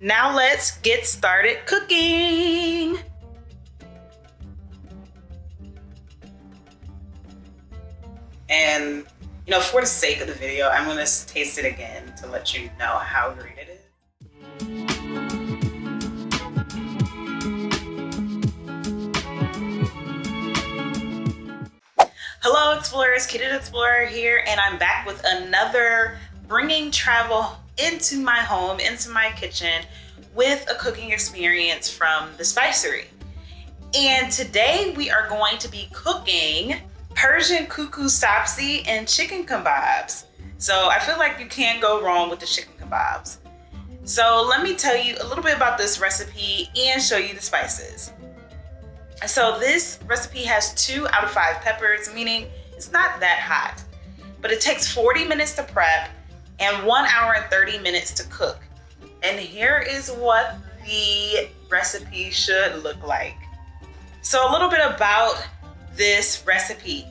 Now let's get started cooking. And for the sake of the video, I'm gonna taste it again to let you know how great it is. Hello explorers, Kid Explorer here, and I'm back with another bringing travel into my home, into my kitchen with a cooking experience from the Spicery. And today we are going to be cooking Persian Kuku Sabzi and chicken kebabs. So I feel like you can't go wrong with the chicken kebabs. So let me tell you a little bit about this recipe and show you the spices. So this recipe has 2 out of 5 peppers, meaning it's not that hot, but it takes 40 minutes to prep and 1 hour and 30 minutes to cook. And here is what the recipe should look like. So a little bit about this recipe.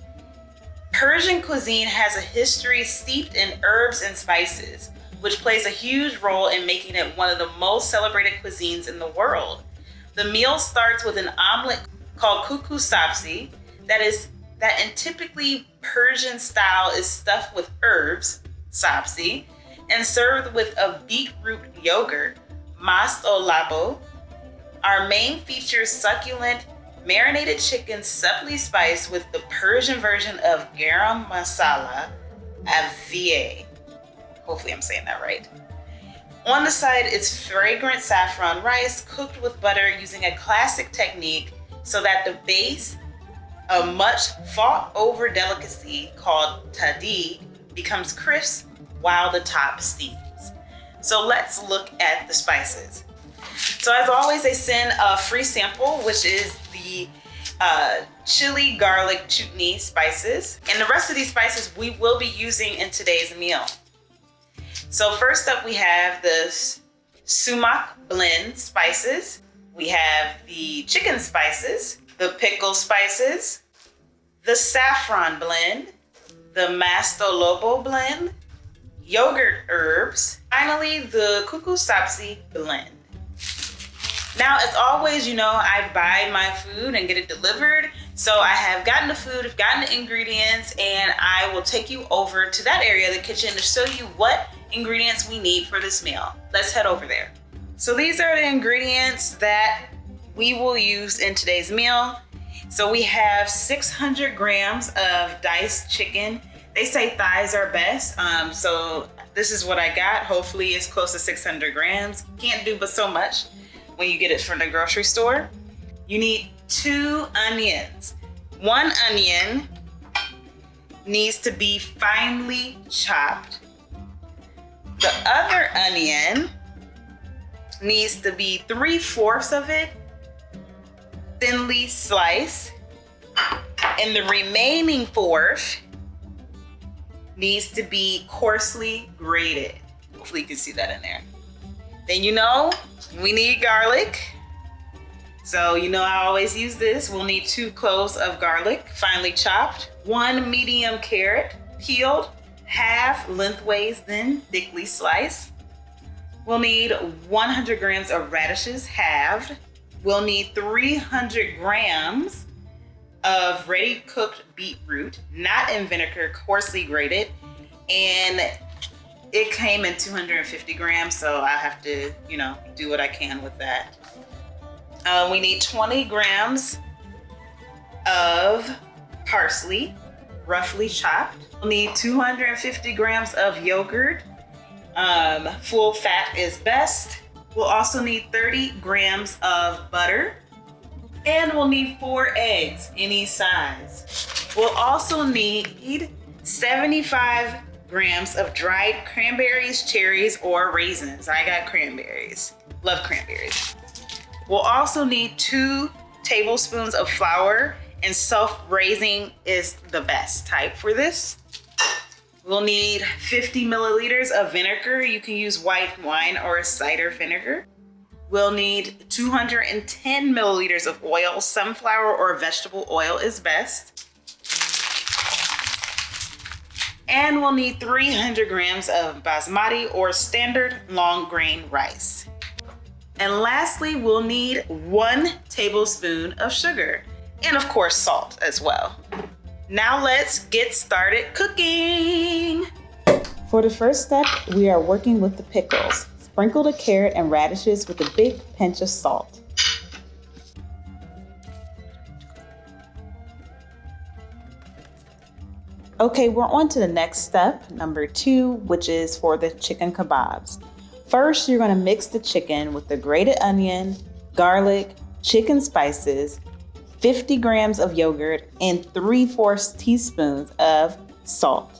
Persian cuisine has a history steeped in herbs and spices, which plays a huge role in making it one of the most celebrated cuisines in the world. The meal starts with an omelet called Kuku Sabzi that in typically Persian style is stuffed with herbs, sabzi, and served with a beetroot yogurt, Mast or Laboo. Our main features succulent marinated chicken subtly spiced with the Persian version of garam masala, avia. Hopefully I'm saying that right. On the side is fragrant saffron rice cooked with butter using a classic technique so that the base, a much fought over delicacy called kitatheexplorer, becomes crisp while the top steams. So let's look at the spices. So as always, they send a free sample, which is the chili garlic chutney spices. And the rest of these spices we will be using in today's meal. So first up, we have the sumac blend spices. We have the chicken spices, the pickle spices, the saffron blend, the Mast blend, yogurt herbs, finally the Kuku Sabzi blend. Now, as always, I buy my food and get it delivered. So I have gotten the food, I've gotten the ingredients, and I will take you over to that area of the kitchen to show you what ingredients we need for this meal. Let's head over there. So these are the ingredients that we will use in today's meal. So we have 600 grams of diced chicken. They say thighs are best. So this is what I got. Hopefully it's close to 600 grams. Can't do but so much when you get it from the grocery store. You need 2 onions. 1 onion needs to be finely chopped. The other onion needs to be 3/4 of it thinly sliced, and the remaining 1/4 needs to be coarsely grated. Hopefully you can see that in there. Then we need garlic. So I always use this. We'll need 2 cloves of garlic, finely chopped, 1 medium carrot, peeled, half lengthways, then thickly sliced. We'll need 100 grams of radishes, halved. We'll need 300 grams of ready cooked beetroot, not in vinegar, coarsely grated. And it came in 250 grams, so I have to, do what I can with that. We need 20 grams of parsley, roughly chopped. We'll need 250 grams of yogurt. Full fat is best. We'll also need 30 grams of butter. And we'll need 4 eggs, any size. We'll also need 75 grams of dried cranberries, cherries, or raisins. I got cranberries. Love cranberries. We'll also need 2 tablespoons of flour, and self-raising is the best type for this. We'll need 50 milliliters of vinegar. You can use white wine or cider vinegar. We'll need 210 milliliters of oil. Sunflower or vegetable oil is best. And we'll need 300 grams of basmati or standard long grain rice. And lastly, we'll need 1 tablespoon of sugar, and of course salt as well. Now let's get started cooking. For the first step, we are working with the pickles. Sprinkle the carrot and radishes with a big pinch of salt. Okay, we're on to the next step, number 2, which is for the chicken kebabs. First, you're gonna mix the chicken with the grated onion, garlic, chicken spices, 50 grams of yogurt, and 3/4 teaspoons of salt.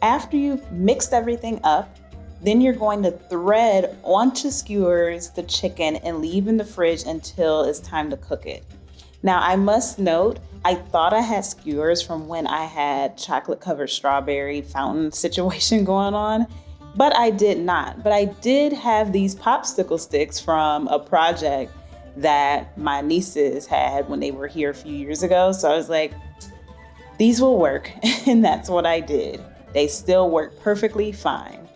After you've mixed everything up, then you're going to thread onto skewers the chicken and leave in the fridge until it's time to cook it. Now, I must note, I thought I had skewers from when I had chocolate covered strawberry fountain situation going on, but I did not. But I did have these popsicle sticks from a project that my nieces had when they were here a few years ago. So I was like, these will work, and that's what I did. They still work perfectly fine.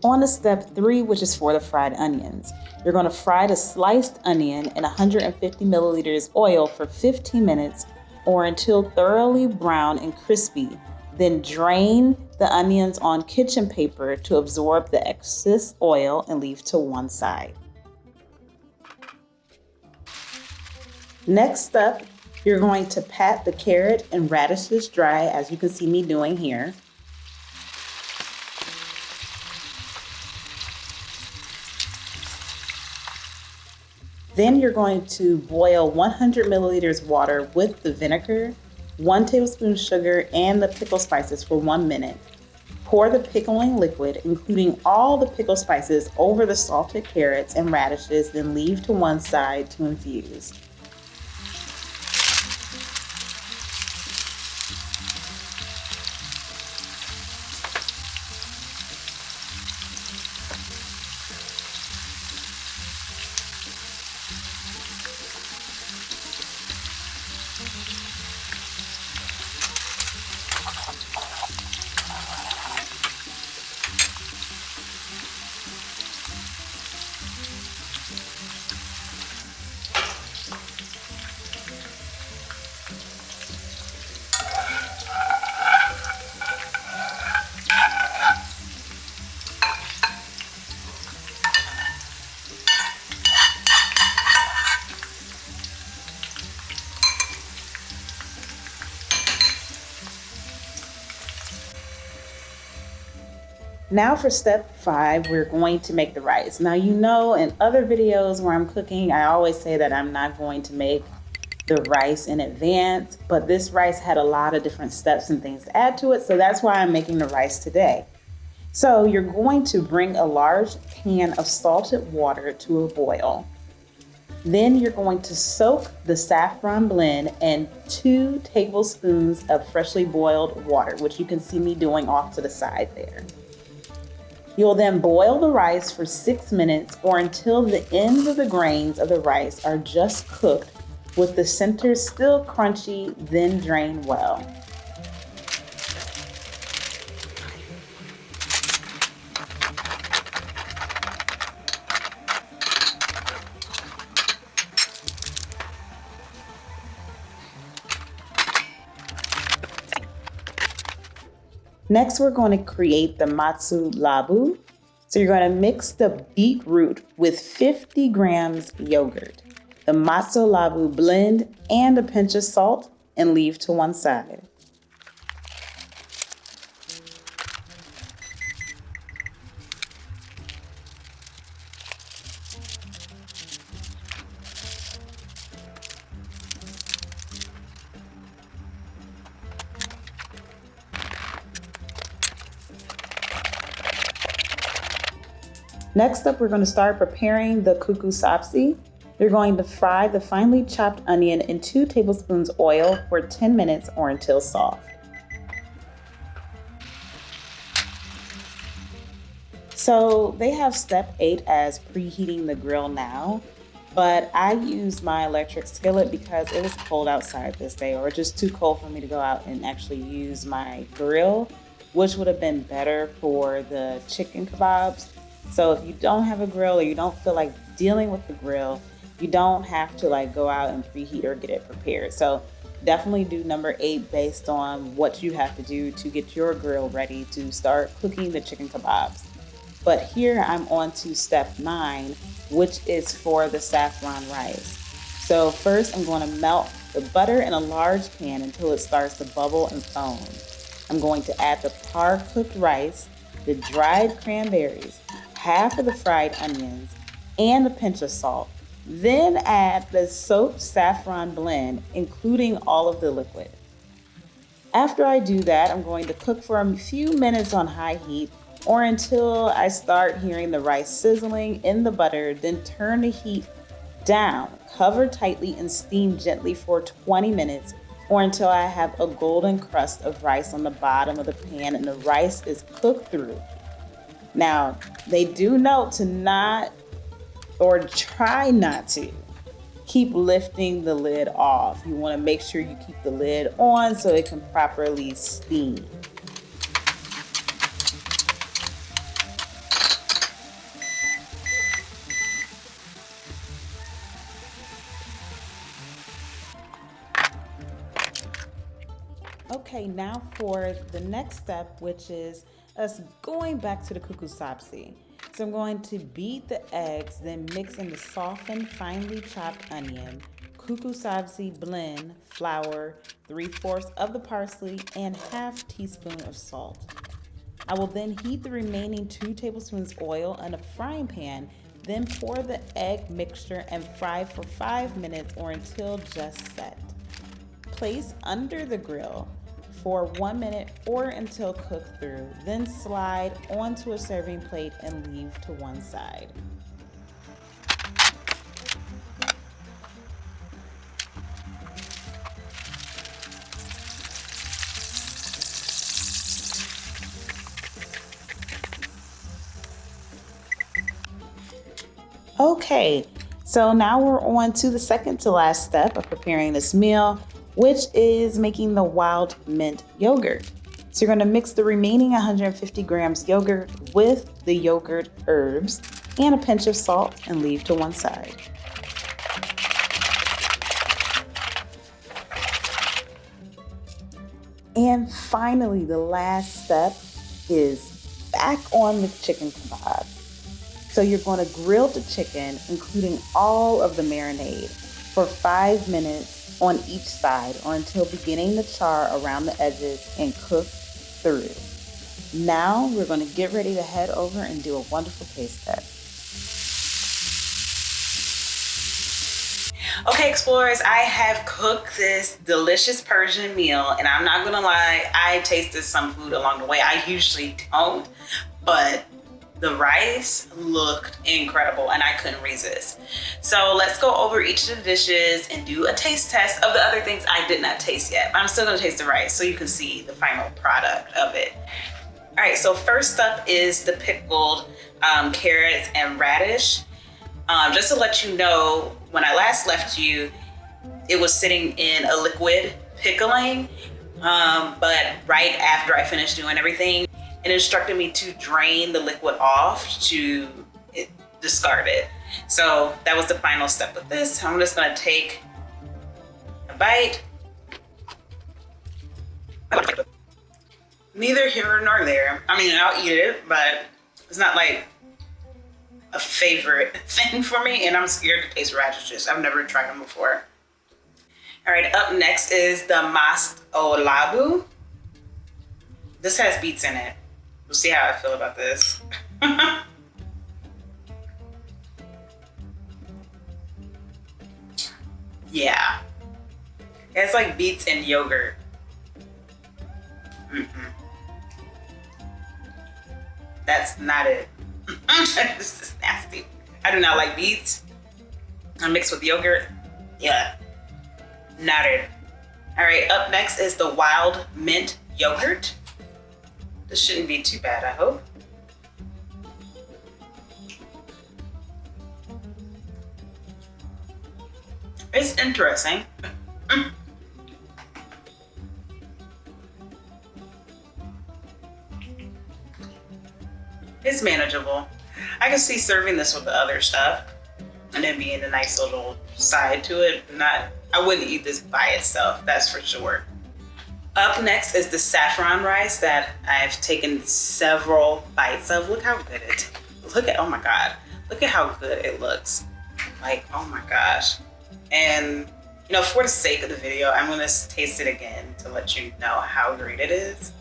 On to step 3, which is for the fried onions. You're going to fry the sliced onion in 150 milliliters oil for 15 minutes or until thoroughly brown and crispy. Then drain the onions on kitchen paper to absorb the excess oil and leave to one side. Next up, you're going to pat the carrot and radishes dry, as you can see me doing here. Then you're going to boil 100 milliliters water with the vinegar, 1 tablespoon sugar, and the pickle spices for 1 minute. Pour the pickling liquid, including all the pickle spices, over the salted carrots and radishes, then leave to one side to infuse. Now for step 5, we're going to make the rice. Now, you know, in other videos where I'm cooking, I always say that I'm not going to make the rice in advance, but this rice had a lot of different steps and things to add to it, so that's why I'm making the rice today. So you're going to bring a large pan of salted water to a boil. Then you're going to soak the saffron blend in 2 tablespoons of freshly boiled water, which you can see me doing off to the side there. You'll then boil the rice for 6 minutes or until the ends of the grains of the rice are just cooked with the center still crunchy, then drain well. Next, we're going to create the matzo laboo. So you're going to mix the beetroot with 50 grams yogurt, the matzo laboo blend, and a pinch of salt, and leave to one side. Next up, we're going to start preparing the kuku sabzi. You're going to fry the finely chopped onion in 2 tablespoons oil for 10 minutes or until soft. So they have step 8 as preheating the grill now, but I used my electric skillet because it was cold outside this day, or just too cold for me to go out and actually use my grill, which would have been better for the chicken kebabs. So if you don't have a grill or you don't feel like dealing with the grill, you don't have to go out and preheat or get it prepared. So definitely do number 8 based on what you have to do to get your grill ready to start cooking the chicken kebabs. But here I'm on to step 9, which is for the saffron rice. So first I'm going to melt the butter in a large pan until it starts to bubble and foam. I'm going to add the par-cooked rice, the dried cranberries, half of the fried onions, and a pinch of salt. Then add the soaked saffron blend, including all of the liquid. After I do that, I'm going to cook for a few minutes on high heat or until I start hearing the rice sizzling in the butter, then turn the heat down, cover tightly and steam gently for 20 minutes or until I have a golden crust of rice on the bottom of the pan and the rice is cooked through. Now, they do note to not, or try not to, keep lifting the lid off. You want to make sure you keep the lid on so it can properly steam. Okay, now for the next step, which is us going back to the kuku sabzi. So I'm going to beat the eggs, then mix in the softened, finely chopped onion, kuku sabzi blend, flour, 3/4 of the parsley, and half teaspoon of salt. I will then heat the remaining 2 tablespoons oil in a frying pan, then pour the egg mixture and fry for 5 minutes or until just set. Place under the grill for 1 minute or until cooked through, then slide onto a serving plate and leave to one side. Okay, so now we're on to the second to last step of preparing this meal, which is making the wild mint yogurt. So you're going to mix the remaining 150 grams yogurt with the yogurt herbs and a pinch of salt and leave to one side. And finally, the last step is back on the chicken kebab. So you're going to grill the chicken, including all of the marinade, for 5 minutes on each side or until beginning to char around the edges and cook through. Now we're going to get ready to head over and do a wonderful taste test. Okay, explorers, I have cooked this delicious Persian meal, and I'm not gonna lie, I tasted some food along the way. I usually don't, but the rice looked incredible and I couldn't resist. So let's go over each of the dishes and do a taste test of the other things I did not taste yet. I'm still gonna taste the rice so you can see the final product of it. All right, so first up is the pickled carrots and radish. Just to let you know, when I last left you, it was sitting in a liquid pickling, but right after I finished doing everything, it instructed me to drain the liquid off to discard it. So that was the final step with this. I'm just gonna take a bite. Neither here nor there. I mean, I'll eat it, but it's not like a favorite thing for me, and I'm scared to taste radishes. I've never tried them before. All right, up next is the Mast or Laboo. This has beets in it. We'll see how I feel about this. Yeah, it's like beets and yogurt. That's not it. This is nasty. I do not like beets. I mix with yogurt. Yeah, not it. All right, up next is the wild mint yogurt. This shouldn't be too bad, I hope. It's interesting. It's manageable. I can see serving this with the other stuff and then being a nice little side to it. I wouldn't eat this by itself, that's for sure. Up next is the saffron rice that I've taken several bites of. Look how good oh my God. Look at how good it looks. Like, oh my gosh. And you know, for the sake of the video, I'm gonna taste it again to let you know how great it is.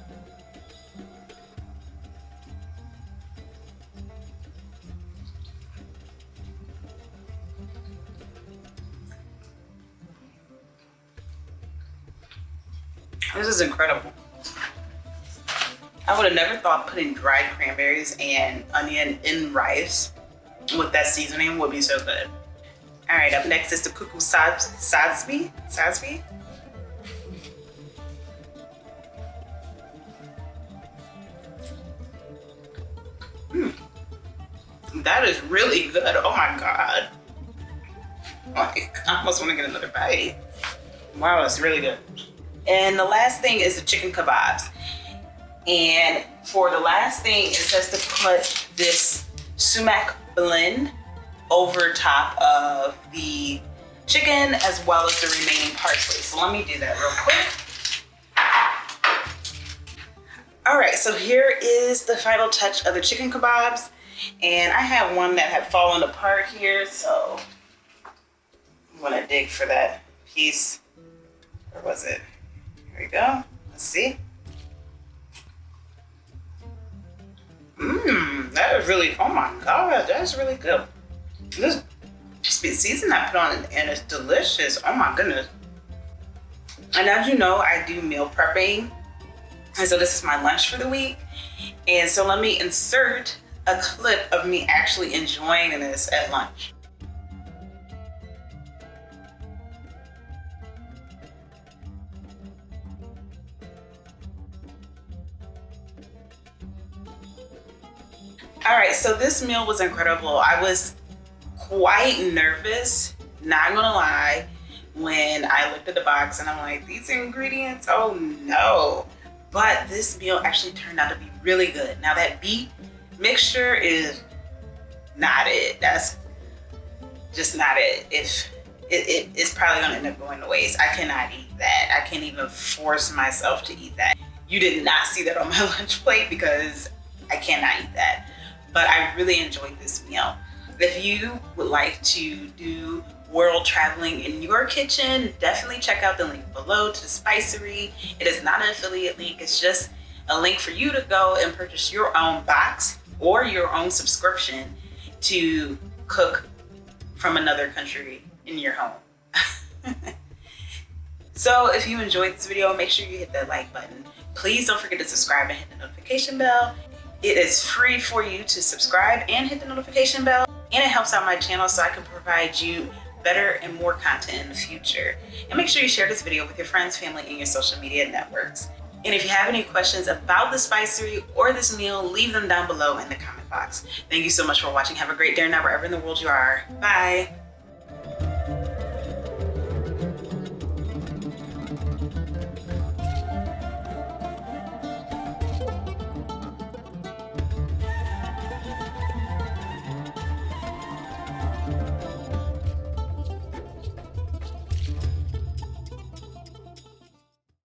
This is incredible. I would have never thought putting dried cranberries and onion in rice with that seasoning would be so good. All right, up next is the Kuku Sabzi. That is really good. Oh my God. Like, I almost want to get another bite. Wow, it's really good. And the last thing is the chicken kebabs. And for the last thing, it says to put this sumac blend over top of the chicken as well as the remaining parsley. So let me do that real quick. All right, so here is the final touch of the chicken kebabs. And I have one that had fallen apart here, so I'm gonna dig for that piece. Where was it? Here we go. Let's see. That is really, oh my God, that's really good. This season I put on and it's delicious. Oh my goodness. And as you know, I do meal prepping. And so this is my lunch for the week. And so let me insert a clip of me actually enjoying this at lunch. All right, so this meal was incredible. I was quite nervous, not gonna lie, when I looked at the box and I'm like, these ingredients, oh no. But this meal actually turned out to be really good. Now that beet mixture is not it. That's just not it. It's probably gonna end up going to waste. I cannot eat that. I can't even force myself to eat that. You did not see that on my lunch plate because I cannot eat that. But I really enjoyed this meal. If you would like to do world traveling in your kitchen, definitely check out the link below to the Spicery. It is not an affiliate link, it's just a link for you to go and purchase your own box or your own subscription to cook from another country in your home. So if you enjoyed this video, make sure you hit that like button. Please don't forget to subscribe and hit the notification bell. It is free for you to subscribe and hit the notification bell, and it helps out my channel so I can provide you better and more content in the future. And make sure you share this video with your friends, family, and your social media networks. And if you have any questions about the Spicery or this meal, leave them down below in the comment box. Thank you so much for watching. Have a great day now wherever in the world you are. Bye.